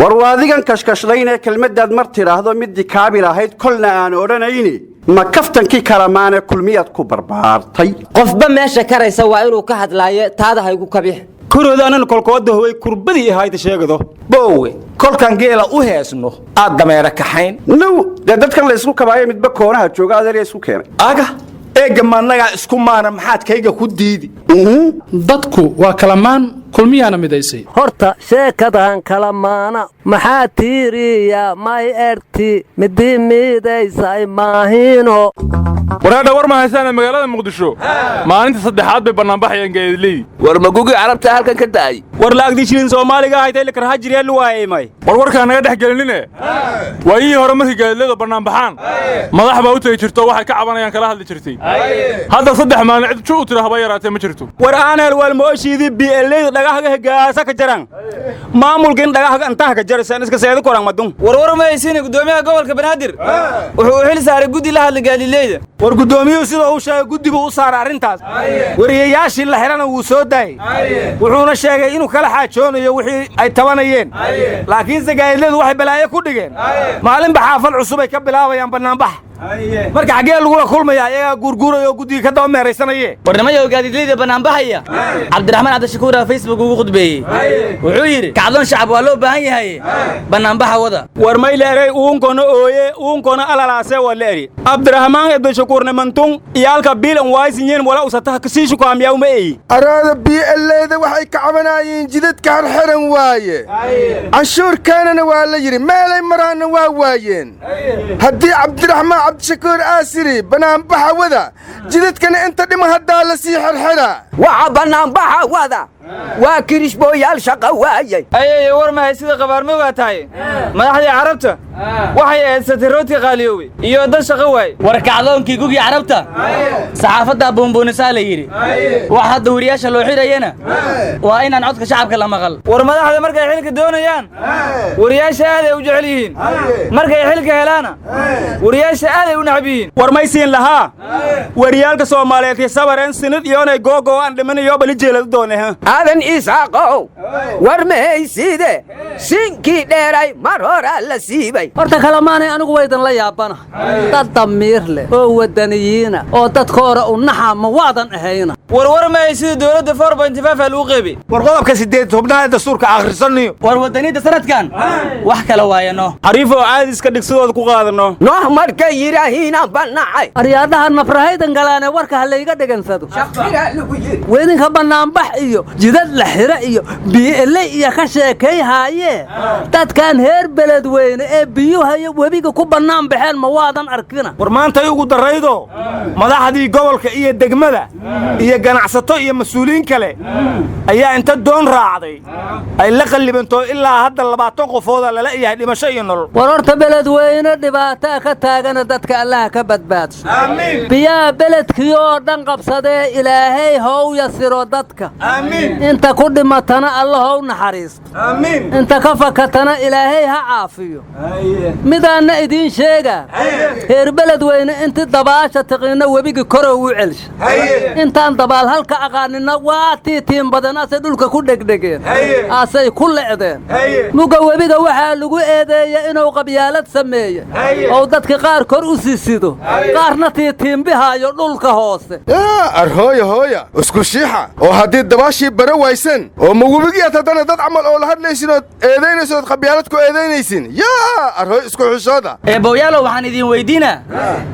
warwaadigan kashkashlaynee kelmaddaad mar tidhaahdo midii kaabil ahayd kolna aan odhanayni ma kaftankii kalamaane kulmiyaad ku barbaartay qofba meesha karaysa waa inuu ka hadlaayo taada haygu kabix kuroodaanan kolkooda hooy kurbadii ahayda sheegado boowe kolkan geela u heesno aad dameera kaxayn now dee dadkan la isku kabaayo midba koonaha jooga adeer isku keenay aga eega maanaga isku maana maxaad kayga ku diidi dadku waa kalamaan kulmiyaana midaysay horta sheekadan kalamaana maxaa tiiriya may erti midii midaysay maahino waraadha war ma haysaan magaalada muqdisho maalinta saddexaad bay banaanbaxayeen geedley war magugi carabta halkan ka daay war laagdi shilin Soomaaliga haytay la karha jireen waayay may warka naga dhex gelinine waayii hore markii geedleyda banaanbaxaan madax baa u tagay jirto waxay ka cabanayaan kala hadli jirtay hadda saddex maalin cid juu tira haba yaraatay ma jirto war aanel wal mooshiidi BLA dhagaha gaasa ka jaran maamulkan dhagaha inta ka jaraysan iska seedo koran madun war ma haysin gudoomiyaha gobolka Banaadir wuxuu xil saaray gudi la hadla geedleyda war gudoomiyuhu sida uu sheegay gudiba u saaray arintaas wariyayaashii la xirana wuu soo daayay wuxuuna sheegay inuu kala xaajoonayo wixii ay tabanayeen laakiin sagaayleedu waxay balaayo ku dhigeen maalin baxaafal cusub ay ka bilaabayaan banaanbax marka xagee lagu kulmaya ayaga gurguurayo gudiga ka daba meeraysanayee warnimada gaadiidleyda banaanbaxaya Cabdiraxmaan Cabdishakuur Facebook ugu khudbeeyay wuxuu yiri kacdoon shacab waa loo baahan yahay banaanbaxa wada war may leeray uunkona alalaase waa leeri Cabdiraxmaan Cabdishakuurna mantun iyalka biilan waaysiin wala usata ka sii shukaamiyaa uma ay araada BLA waxay ka cabanayeen jidadka xiran waaye canshuur kaanana waa la yiri meelay maraana waa waayeen hadii Cabdiraxmaan Cabdishakuur aasiri banaanbaxa wada jidadkana inta dhima hadaa la sii xirxira waxa banaanbaxa wada waa kirishbooyaal shaqo waayay ay war ma haysida qabaarmooga tahay madaxdii carabta waxay eedsatay rooti qaaliyowe iyo dad shaqo waay war kacdoonkii gugi carabta saxaafada boonboonisa la yiri wax hadda wariyaasha loo xirayna waa inaan codka shacabka la maqal war madaxda markay xilka doonayaan wariyaasha aad ay u jecel yihiin markay xilka helaana wariyaasha aad ay u naxbiin war may siin lahaa wariyaalka Soomaaliyeed sabareen sinid iyo inay googo aan dhimanayo bali jeelad doonay aadan isaaqow war ma hayside sinkii dheeray mar hore la siibay horta kalamaanay anigu waydan la yaabana dad damiir leh oo wadaniyiina oo dadka hore u naxa ma waadan ahayna war ma hayside dawladda 4.5 lagu qeybay war qodobka 8 tobnaad dastuurka akhrisanayo war wadanida sanadkan wax kala waayano xariifo caadis ka dhigsadooda ku qaadano noox markay yiraahiina banacay aryaadaha nafrahaydan galaane warka halayga dhigansado weedinka banaanbax iyo jidad la xira iyo BLA iyo ka sheekay haaye dadkan heer beledweyne ee biyuha iyo webiga ku banaan baxeen ma waadan arkina war maanta ay ugu daraydo madaxdii gobolka iyo degmada iyo ganacsato iyo mas'uuliin kale ayaa inta doon raacday ay la qalibanto ilaa hadda 20 qofooda la leeyahay dhimasho iyo nolol war horta beledweyne dhibaato ka taagan dadka Allah ka badbaado amiin biya beledkiyo dhan qabsadee ilaahay how yasiro dadka amiin inta ku dhimatana Allah u naxariisto amiin inta ka fakatana ilaahay ha caafiyo midana idin sheega heer beledweyne inta dabaasha taqina webiga kor u celsha intaan dabaal halka aqaanina waa tiitiin badan asay dhulka ku dhegdhegeen asay ku leedeen muga webiga waxa lagu eedeeyay inuu qabyaalad sameeyay oo dadka qaar kor u siisido qaarna tiitiin bihaayo dhulka hoose hooya isku shiixa oo hadii dabaashii bara waysan oo mawubiga tadana dad amal oo la hadlaysin oo eedeynayso qabyaalad ku eedeynaysin arhooy isku xishooda booyaalo waxaan idin weydiinaa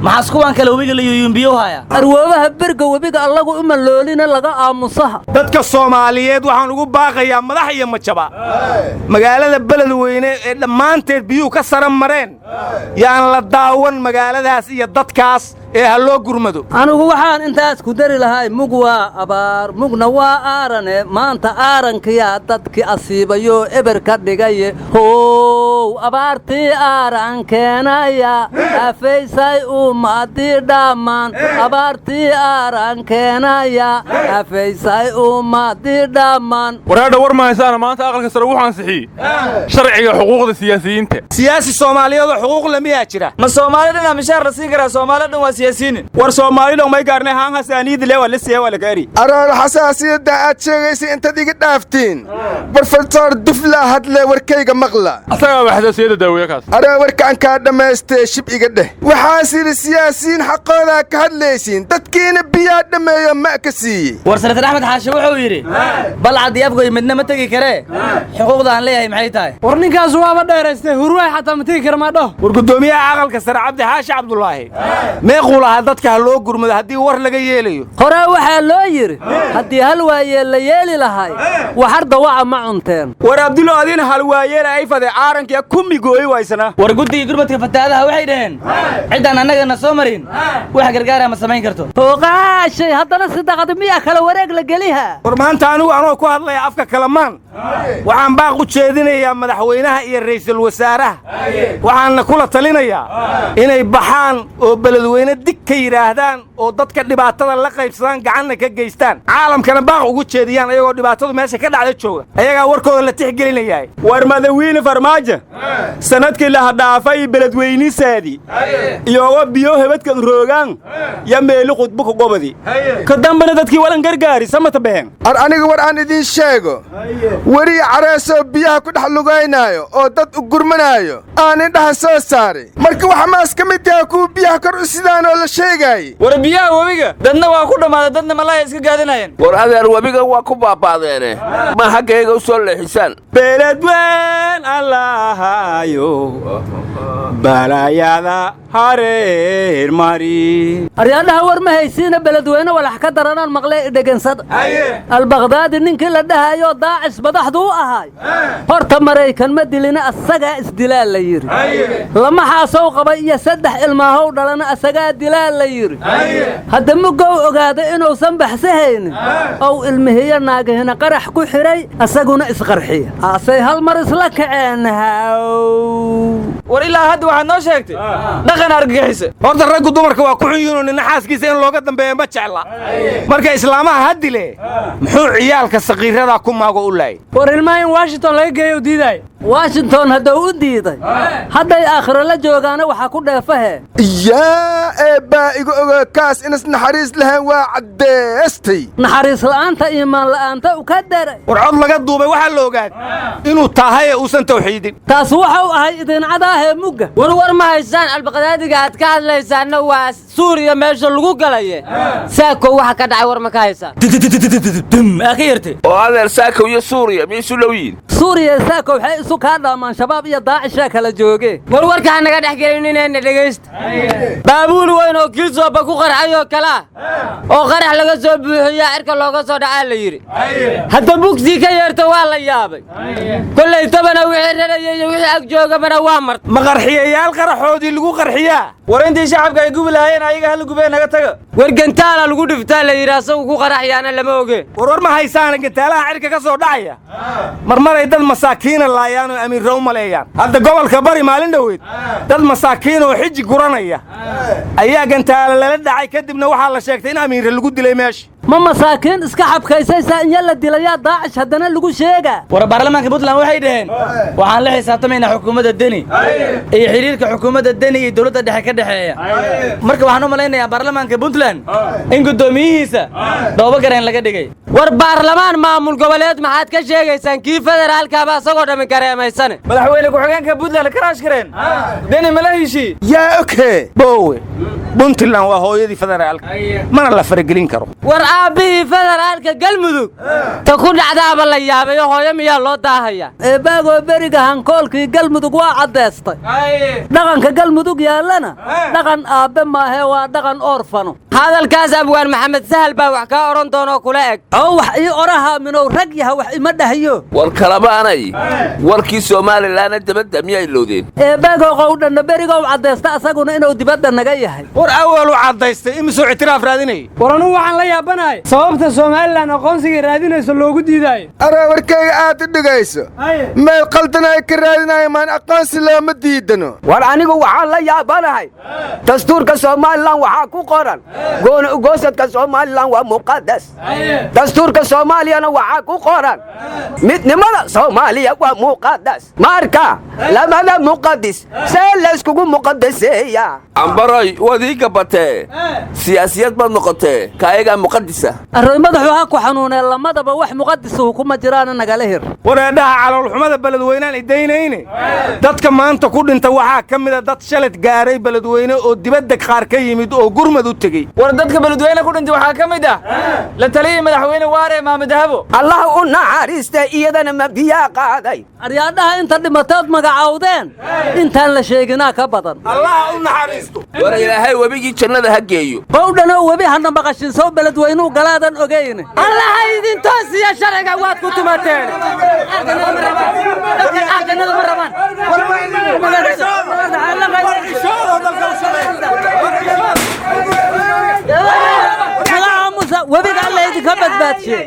maxaa iskuwan kale webiga la yuyumbiyo haya arwoobaha berga webiga allagu uma loolina laga aamusaha dadka Soomaaliyeed waxaan ugu baaqayaa madax iyo majaba magaalada beledweyne ee dhamaanteed biyuhu ka saran mareen yaan la daawan magaaladaas iyo dadkaas ee haloo gurmado anigu waxaan intaas ku dari lahay mug waa abaar mugna waa aarane maanta aarankiya dadkii asiibayo eber ka dhigaye ilaahow abaartii aaran keenaya afaysay ummadii dhammaan abaartii aaran keenaya afaysay ummadii dhammaan waraadha war ma haysaana maanta aqalka sare wuxuu ansixiyey sharciga xuquuqda siyaasiyiinta siyaasi soomaaliyeed oo xuquuq la miyaa jira ma Soomaali dhan mishaar la siin karaa Soomaali dhan waa siyaasiyiin war Soomaali dhan may gaarnay haan hasaaniyad le wala siya wala gaari aroor xasaasiyadda aad sheegaysa intaad iga dhaaftiin barfaltoor dufla hadle warkayga maqla asaga xasaasiyadda daawiye kaas aroo warkaan ka dhamaystay shib iga dheh waxaa siri siyaasiyiin xaqooda ka hadlaysiin dadkiina biyaa dhameeyo ma ka siiyey war Senator Axmed Xaashi wuxuu yiri bal cad afgoy midna ma tagi kare xuquuqda aan leeyahay maxay tahay war ninkaas waaba dheeraystay hurwaay xataa ma tagi kara ma dhaho war gudoomiyaha aqalka sare Cabdi Xaashi Cabdullaahi meequu lahaa dadka loo gurmado haddii war laga yeelayo hore waxaa loo yiri haddii hal waayeel la yeeli lahay waxarda waca ma cunteen war Abdulla adin hal waayeel ay faday aaranka kumi gooy waysana war guddiga gurmadka fataadaha waxay dhaheen ciidan annagana soo marin wax gargaar ma samayn karto hooqaashay haddana sidaqad miya kala wareeg la geliha war maanta anigu anoo ku hadlaya afka kalamaan waxaan baaq u jeedinayaa madaxweynaha iyo ra'iisul wasaaraha waxaan kula talinayaa inay baxaan oo beledweyne dig ka yiraahdaan oo dadka dhibaatada la qaybsadaan gacanna ka geystaan caalamkana baaq ugu jeediyaan ayagoo dhibaatadu meesha ka dhacda jooga ayaga warkooda la tixgelinayay war madaxweyne farmaajo sanadkii la dhaafay beledweynisaadi iyo biyo hebadkan roogan ya meelu qudbu ku gobadi ka dambana dadkii walan gargaari samata been aniga war aan idin sheego wari careeso biyaha ku dhex lugaynaayo oo dad u gurmanaayo aan indhaha soo saaray marka waxa maas ka mid yahay kuwa biyaha kor u sidaan oo la sheegayay war biyaha webiga dadna waa ku dhammaaday dadna malaaya iska gaadinayeen war adeer webiga waa ku baabaadeene ma haggayga u soo leexisaan beledweyne allahayo balayada hareer mari aryaadaha war ma haysiina beledweyne walax ka daranaan maqlay dhegansada albaqdaadi ninkii la dhahayo daacis madaxdu u ahaay horta maraykan ma dilina asagaa isdilaa la yiri lama xaasow qaba iyo 3 ilmaahow dhalana asagaa dilaa la yiri hadda mugow ogaada inuusan baxsahaynin ow ilmihiya naagahina qarax ku xiray asaguna isqarxiya asay hal mar isla kaceen war ilaa hadda waxaad noo sheegtay dhaqan argagixisa horta raggu dumarka waa ku xun yihiin nina xaaskiisa in looga dambeeyo ma jecla marka islaamaha hadile muxuu ciyaalka saqiirada ku maago u laayay war ilmaha in Washington laga geeyo diiday Washington hadda u diiday hadday aakhiro la joogaana waxa ku dheefahe yaa eebba igu oga kaas inas naxariis lahayn waa caddeystay naxariis la'aanta iimaan la'aanta u ka daray war cod laga duubay waxa la ogaad inuu tahay uusan tawxiidin taas waxa uu ahay idincadaha mugga war ma haysaan albaqdaadiga aad ka hadlaysaana waa Suuriya meesha lagu galay saako waxa ka dhacay war ma ka haysaan akhirtay oo adeer saako iyo Suuriya miisu lawyiin Suuriya saako waxay isu ka dhaamaan shabaab iyo daacisha kala jooge warka naga dhaxgelin inay dhageysto baabuul weyn oo kilsooba ku qarxayo kala oo qarax laga soo buuxiyo cirka looga soo dhacay la yiri hadda bugsi ka yeerto waa la yaabay kulay tabana wixii radayay wixii ag jooga bana waa mart ma qarxiyayaal qaraxoodii lagu qarxiyaa war intii shacabka ay gubilaayeen ayaga hal gubeen naga taga war gantaala lagu dhiftaa la yiri asagu ku qaraxyaana lama oge war ma haysaan gantaalaha cirka ka soo dhacaya marmaray dad masaakiin laayaan oo amiir row maleeyaan hadda gobolka bari maalin dhaweed dad masaakiin oo xiji guranaya ayaa gantaala la dhacay kadibna waxa la sheegtay in amiir lagu dilay meesha ma masaakiin iska xabkaysaysa in la dilaya daacish hadana lagu sheega war baarlamaanka Puntland waxay dhaheen waxaan la xisaabtamaynaa xukuumadda Deni iyo xiriirka xukuumadda Deni iyo dawladda dhexe ka dhaxeeya marka waxaan u maleynayaa baarlamaanka Puntland in gudoomiyihiisa doobo gareen laga dhigay war baarlamaan maamul goboleed maxaad ka sheegaysaan kii federaalka ba asagoo dhamin kareemaysan madaxweyne ku-xigeenka Puntland karaash kareen Deni malahishi yaa okay boowe Puntland waa hooyadii federaalka mana la faragelin karo war aabihii federaalka galmudug ta ku dhacdaaba la yaabay hooyo miyaa loo daahaya eebaago beriga hankoolkii galmudug waa cadeystay dhaqanka galmudug yaalana dhaqan aabe maahe waa dhaqan orfano hadalkaas abwaan maxamed sahal baa wax ka oran doono kula eg oo wax ii oraha minow rag yaha wax ima dhahayo war kalabaanay warkii Soomaaliland dibadda miyay loodeen eebaago qowdana beriga uu cadeysta asaguna inuu dibadda naga yahay war awalu cadaystay imisoo ictiraaf raadinay war anugu waxaan la yaabanahay sababta Soomaaliland aqoonsiga raadinayso loogu diiday ara warkayga aad u dhigayso meel qaldan ay ka raadinayaan maan aqoonsi looma diidano war anigu waxaan la yaabanahay dastuurka Soomaaliland waxa ku qoran goosadka Soomaaliland waa muqaddas dastuurka Soomaaliyana waxa ku qoran midnimada Soomaaliya waa muqaddas marka lamada muqaddis seelaskugu muqaddaseeya ambaray wadiga batee siyaasiyad bad noqotee kaayaga muqaddisa array madaxu ku xanuunay lamadaba wax muqaddis kuma jiraan nagala hir wareedhaha calool xumada beledweynaan idaynayne dadka maanta ku dhinta waxa kamida dad shalad gaaray beledweyne oo dibadda qaar ka yimid oo gurmad u tagay war dadka beledweyne ku dhintay waxa kamida la taliyay madaxweyne waare Maxamed Habo Allah u naxariista iyadana ma biya qaaday aryaadaha inta dhimataad magacaawdeen intaan la sheegina ka badan Allah u naxariisto war ilaahay wabigi jannada ha geeyo bawdana wabi hana maqashin soo beledweynu galaadan ogeeyna Allah idin toosiya sharciga waad ku tumateen wabiga alla idinka badbaadshe